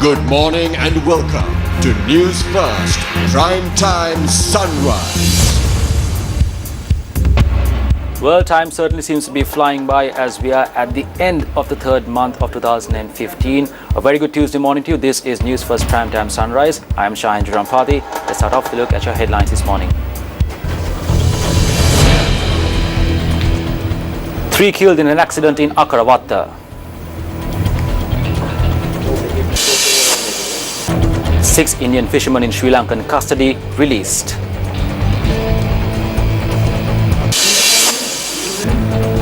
Good morning and welcome to News First Prime Time Sunrise. Well, time certainly seems to be flying by as we are at the end of the third month of 2015. A very good Tuesday morning to you. This is News First Primetime Sunrise. I am Shahin Jurampati. Let's start off the look at your headlines this morning. 3 killed in an accident in Akarawata. 6 Indian fishermen in Sri Lankan custody released.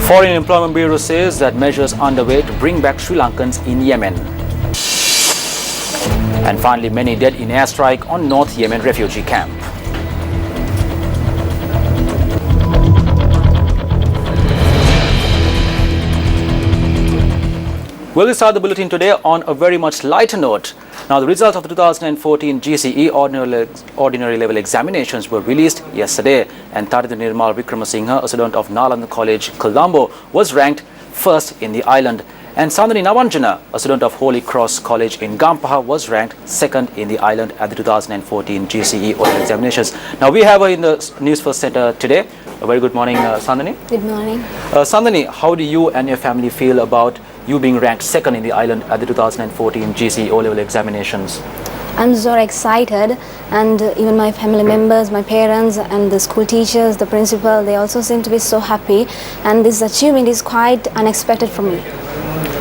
Foreign Employment Bureau says that measures underway to bring back Sri Lankans in Yemen. And finally, many dead in airstrike on North Yemen refugee camp. We'll start the bulletin today on a very much lighter note. Now, the results of the 2014 GCE ordinary level examinations were released yesterday, and Taditha Nirmal Wickramasinghe, a student of Nalanda College, Colombo, was ranked first in the island. And Sandhani Navanjana, a student of Holy Cross College in Gampaha, was ranked second in the island at the 2014 GCE ordinary examinations. Now, we have her in the News First Center today. A very good morning, Sandhani. Good morning. Sandhani, how do you and your family feel about you being ranked second in the island at the 2014 GCE O-level examinations? I'm so excited, and even my family members, my parents and the school teachers, the principal, they also seem to be so happy, and this achievement is quite unexpected for me.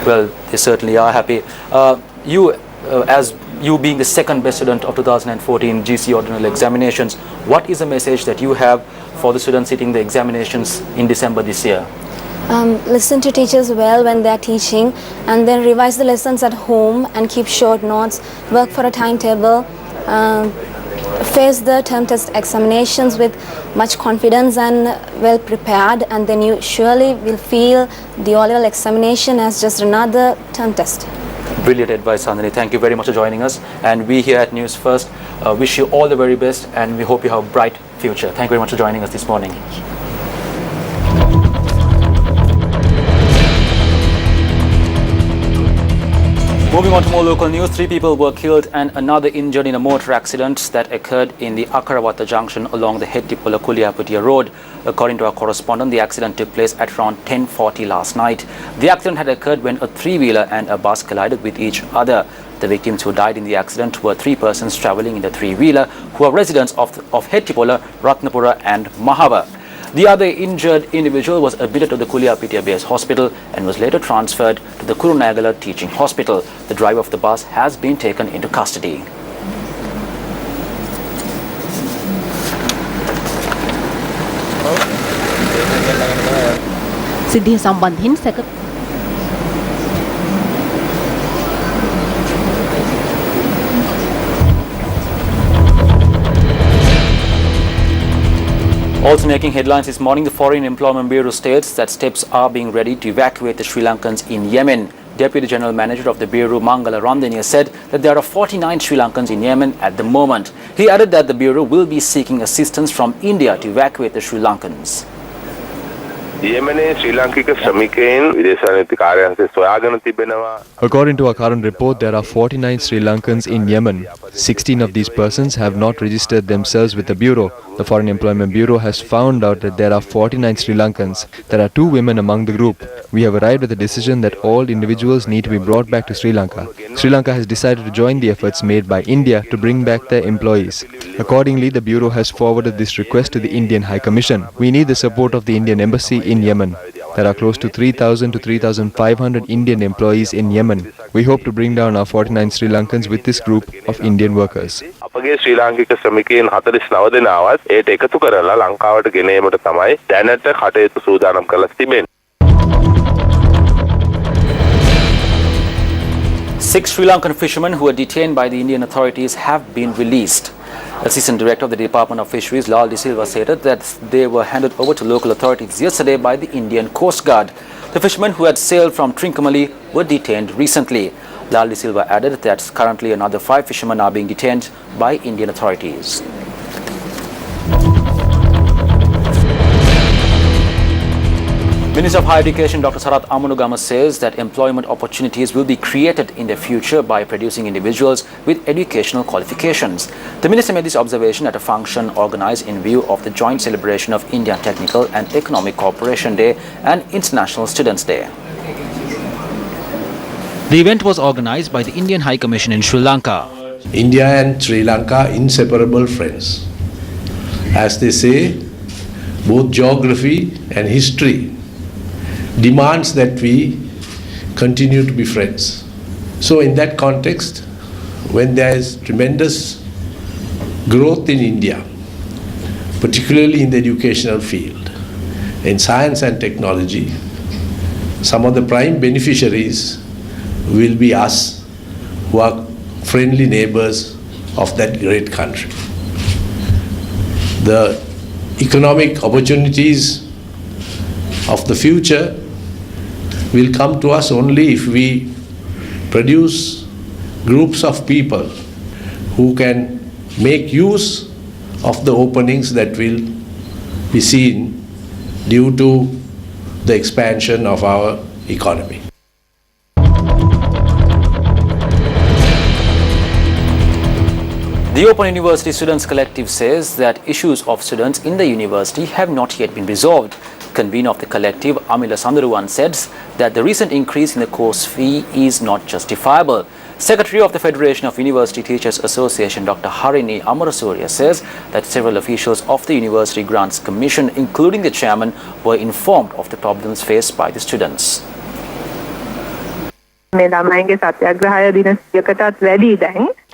Well, they certainly are happy. As you being the second best student of 2014 GCE ordinary examinations, what is the message that you have for the students sitting the examinations in December this year? Listen to teachers well when they are teaching, and then revise the lessons at home and keep short notes, work for a timetable, face the term test examinations with much confidence and well prepared, and then you surely will feel the O-level examination as just another term test. Brilliant advice, Sandhani. Thank you very much for joining us, and we here at News First wish you all the very best, and we hope you have a bright future. Thank you very much for joining us this morning. Moving on to more local news, 3 people were killed and another injured in a motor accident that occurred in the Akarawata junction along the Hettipola Kuliaputia road. According to our correspondent, the accident took place at around 10:40 last night. The accident had occurred when a 3-wheeler and a bus collided with each other. The victims who died in the accident were 3 persons travelling in the 3-wheeler who are residents of Hettipola, Ratnapura and Mahava. The other injured individual was admitted to the Kuliapitia Base Hospital and was later transferred to the Kurunagala Teaching Hospital. The driver of the bus has been taken into custody. සිද්ධිය සම්බන්ධයෙන් සැක Also making headlines this morning, the Foreign Employment Bureau states that steps are being ready to evacuate the Sri Lankans in Yemen. Deputy General Manager of the Bureau, Mangala Randenia, said that there are 49 Sri Lankans in Yemen at the moment. He added that the Bureau will be seeking assistance from India to evacuate the Sri Lankans. According to our current report, there are 49 Sri Lankans in Yemen. 16 of these persons have not registered themselves with the Bureau. The Foreign Employment Bureau has found out that there are 49 Sri Lankans. There are 2 women among the group. We have arrived at the decision that all individuals need to be brought back to Sri Lanka. Sri Lanka has decided to join the efforts made by India to bring back their employees. Accordingly, the Bureau has forwarded this request to the Indian High Commission. We need the support of the Indian Embassy in Yemen. There are close to 3,000 to 3,500 Indian employees in Yemen. We hope to bring down our 49 Sri Lankans with this group of Indian workers. අපගේ ශ්‍රී ලාංකික ශ්‍රමිකයන් 49 දෙනාවත් ඒට එකතු කරලා ලංකාවට ගෙන ඒමට තමයි දැනට කටයුතු සූදානම් කරලා තිබෙන්නේ. 6 Sri Lankan fishermen who were detained by the Indian authorities have been released. Assistant Director of the Department of Fisheries, Lal De Silva, stated that they were handed over to local authorities yesterday by the Indian Coast Guard. The fishermen who had sailed from Trincomalee were detained recently. Lal De Silva added that currently another 5 fishermen are being detained by Indian authorities. Minister of Higher Education Dr. Sarat Amanugama says that employment opportunities will be created in the future by producing individuals with educational qualifications. The minister made this observation at a function organized in view of the joint celebration of Indian Technical and Economic Cooperation Day and International Students' Day. The event was organized by the Indian High Commission in Sri Lanka. India and Sri Lanka inseparable friends. As they say, both geography and history demands that we continue to be friends. So in that context, when there is tremendous growth in India, particularly in the educational field, in science and technology, some of the prime beneficiaries will be us who are friendly neighbors of that great country. The economic opportunities of the future will come to us only if we produce groups of people who can make use of the openings that will be seen due to the expansion of our economy. The Open University Students Collective says that issues of students in the university have not yet been resolved. Convener of the collective, Amila Sandaruwan, says that the recent increase in the course fee is not justifiable. Secretary of the Federation of University Teachers Association, Dr. Harini Amarasuriya, says that several officials of the University Grants Commission, including the chairman, were informed of the problems faced by the students.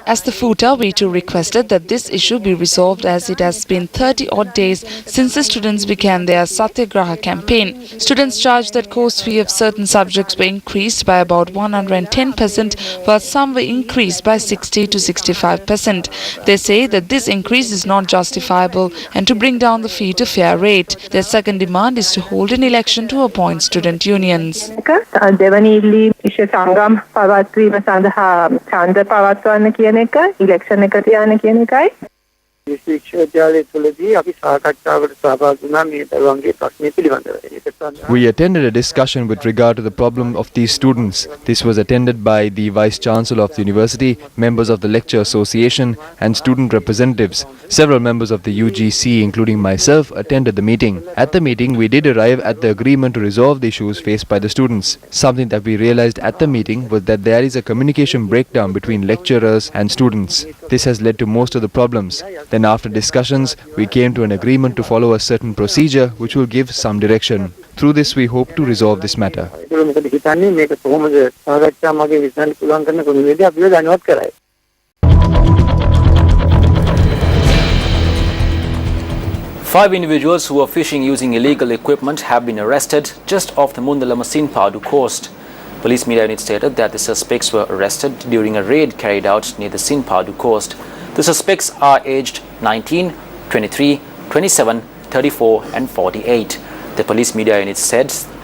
As the footer, we too requested that this issue be resolved, as it has been 30-odd days since the students began their Satyagraha campaign. Students charged that course fee of certain subjects were increased by about 110%, while some were increased by 60 to 65%. They say that this increase is not justifiable and to bring down the fee to fair rate. Their second demand is to hold an election to appoint student unions. Election එක තියාන කියන එකයි විශ්වවිද්‍යාලය තුලදී අපි සාකච්ඡාවකට සහභාගී වුණා මේ දරුවන්ගේ ප්‍රශ්න පිළිබඳව. We attended a discussion with regard to the problem of these students. This was attended by the Vice Chancellor of the University, members of the Lecture Association and student representatives. Several members of the UGC, including myself, attended the meeting. At the meeting, we did arrive at the agreement to resolve the issues faced by the students. Something that we realized at the meeting was that there is a communication breakdown between lecturers and students. This has led to most of the problems. Then after discussions, we came to an agreement to follow a certain procedure which will give some direction. Through this, we hope to resolve this matter. 5 individuals who were fishing using illegal equipment have been arrested just off the Mundalama Sinpadu coast. Police media unit stated that the suspects were arrested during a raid carried out near the Sinpadu coast. The suspects are aged 19, 23, 27, 34 and 48. The police media unit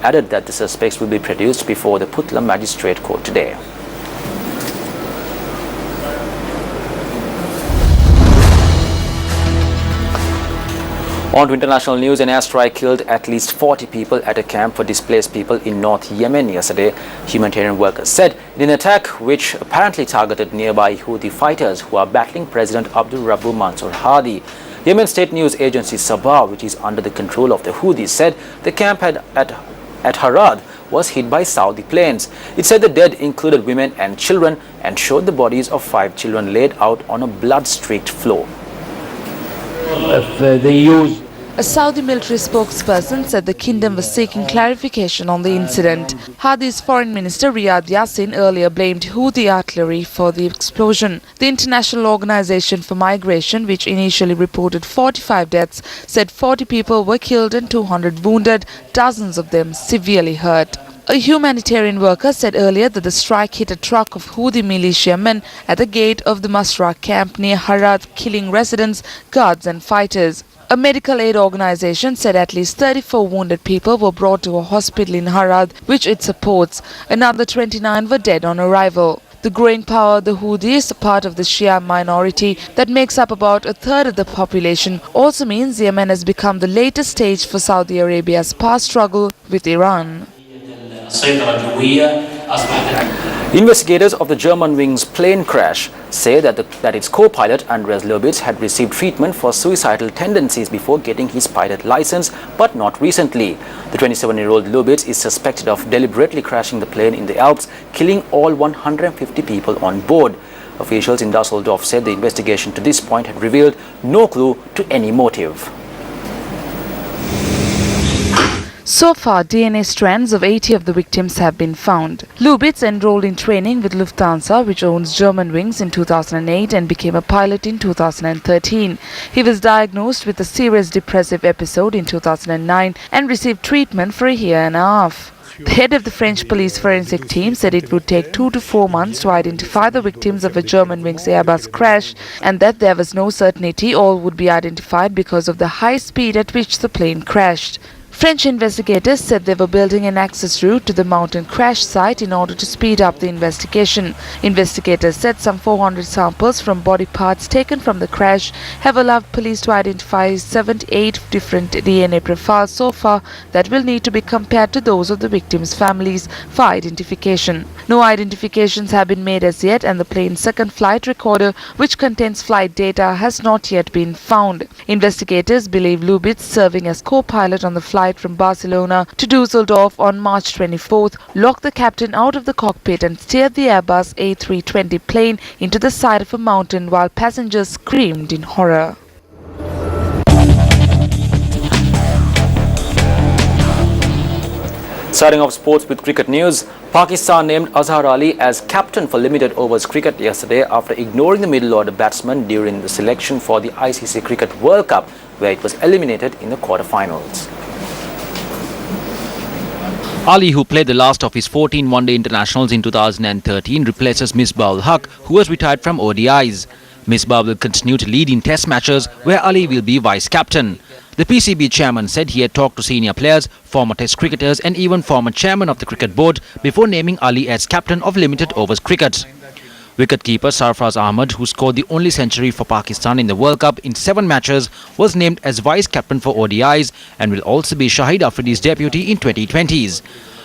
added that the suspects will be produced before the Putla Magistrate Court today. On to international news, an airstrike killed at least 40 people at a camp for displaced people in North Yemen yesterday, humanitarian workers said, in an attack which apparently targeted nearby Houthi fighters who are battling President Abdul Rabbu Mansour Hadi. Yemen state news agency Sabah, which is under the control of the Houthis, said the camp at Harad was hit by Saudi planes. It said the dead included women and children and showed the bodies of 5 children laid out on a blood-streaked floor. A Saudi military spokesperson said the kingdom was seeking clarification on the incident. Hadi's foreign minister Riyad Yassin earlier blamed Houthi artillery for the explosion. The International Organization for Migration, which initially reported 45 deaths, said 40 people were killed and 200 wounded, dozens of them severely hurt. A humanitarian worker said earlier that the strike hit a truck of Houthi militiamen at the gate of the Masra camp near Harad, killing residents, guards and fighters. A medical aid organization said at least 34 wounded people were brought to a hospital in Harad, which it supports. Another 29 were dead on arrival. The growing power of the Houthis, part of the Shia minority that makes up about a third of the population, also means Yemen has become the latest stage for Saudi Arabia's past struggle with Iran. Investigators of the Germanwings plane crash say that its co-pilot Andreas Lubitz had received treatment for suicidal tendencies before getting his pilot license, but not recently. The 27-year-old Lubitz is suspected of deliberately crashing the plane in the Alps, killing all 150 people on board. Officials in Dusseldorf said the investigation to this point had revealed no clue to any motive. So far, DNA strands of 80 of the victims have been found. Lubitz enrolled in training with Lufthansa, which owns Germanwings, in 2008 and became a pilot in 2013. He was diagnosed with a serious depressive episode in 2009 and received treatment for a year and a half. The head of the French police forensic team said it would take 2 to 4 months to identify the victims of a Germanwings Airbus crash and that there was no certainty all would be identified because of the high speed at which the plane crashed. French investigators said they were building an access route to the mountain crash site in order to speed up the investigation. Investigators said some 400 samples from body parts taken from the crash have allowed police to identify 78 different DNA profiles so far that will need to be compared to those of the victims' families for identification. No identifications have been made as yet, and the plane's second flight recorder, which contains flight data, has not yet been found. Investigators believe Lubitz, serving as co-pilot on the flight from Barcelona to Dusseldorf on March 24th, locked the captain out of the cockpit and steered the Airbus A320 plane into the side of a mountain while passengers screamed in horror. Starting off sports with cricket news, Pakistan named Azhar Ali as captain for limited overs cricket yesterday after ignoring the middle order batsman during the selection for the ICC Cricket World Cup, where it was eliminated in the quarter-finals. Ali, who played the last of his 14 one-day internationals in 2013, replaces Misbah-ul-Haq, who has retired from ODIs. Misbah will continue to lead in test matches, where Ali will be vice-captain. The PCB chairman said he had talked to senior players, former test cricketers and even former chairman of the cricket board before naming Ali as captain of limited overs cricket. Wicketkeeper Sarfraz Ahmed, who scored the only century for Pakistan in the World Cup in 7 matches, was named as vice-captain for ODIs and will also be Shahid Afridi's deputy in 2020s.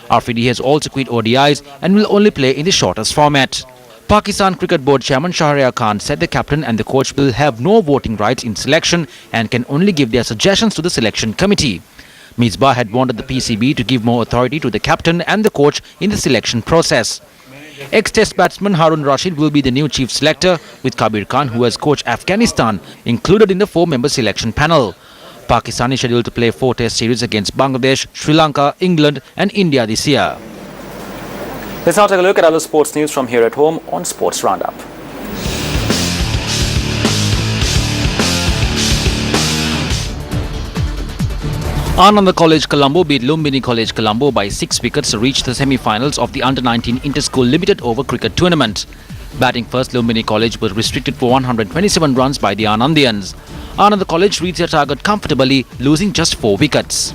Afridi has also quit ODIs and will only play in the shortest format. Pakistan Cricket Board Chairman Shahryar Khan said the captain and the coach will have no voting rights in selection and can only give their suggestions to the selection committee. Misbah had wanted the PCB to give more authority to the captain and the coach in the selection process. Ex-test batsman Harun Rashid will be the new chief selector, with Kabir Khan, who has coached Afghanistan, included in the 4-member selection panel. Pakistan is scheduled to play 4 test series against Bangladesh, Sri Lanka, England and India this year. Let's now take a look at other sports news from here at home on Sports Roundup. Ananda College Colombo beat Lumbini College Colombo by 6 wickets to reach the semi-finals of the Under-19 Inter-School Limited Over Cricket Tournament. Batting first, Lumbini College was restricted for 127 runs by the Anandians. Ananda College reached their target comfortably, losing just 4 wickets.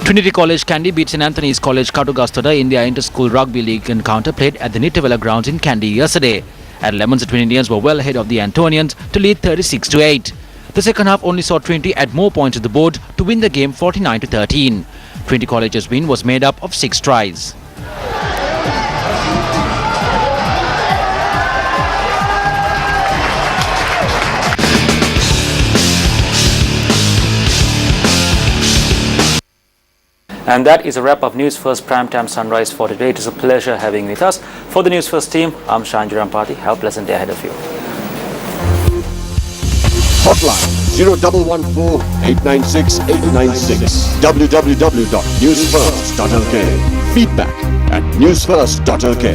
Trinity College Kandy beat St Anthony's College Katugastada in their Inter-School Rugby League encounter played at the Nitavella grounds in Kandy yesterday. At Lemons, the Trinitians were well ahead of the Antonians to lead 36-8. The second half only saw Trinity add more points to the board to win the game 49-13. Trinity College's win was made up of 6 tries. And that is a wrap of News First Primetime Sunrise for today. It is a pleasure having you with us. For the News First team, I'm Shanji Rampati. Have a pleasant day ahead of you. Hotline 0114-896-896. www.newsfirst.lk. Feedback at newsfirst.lk.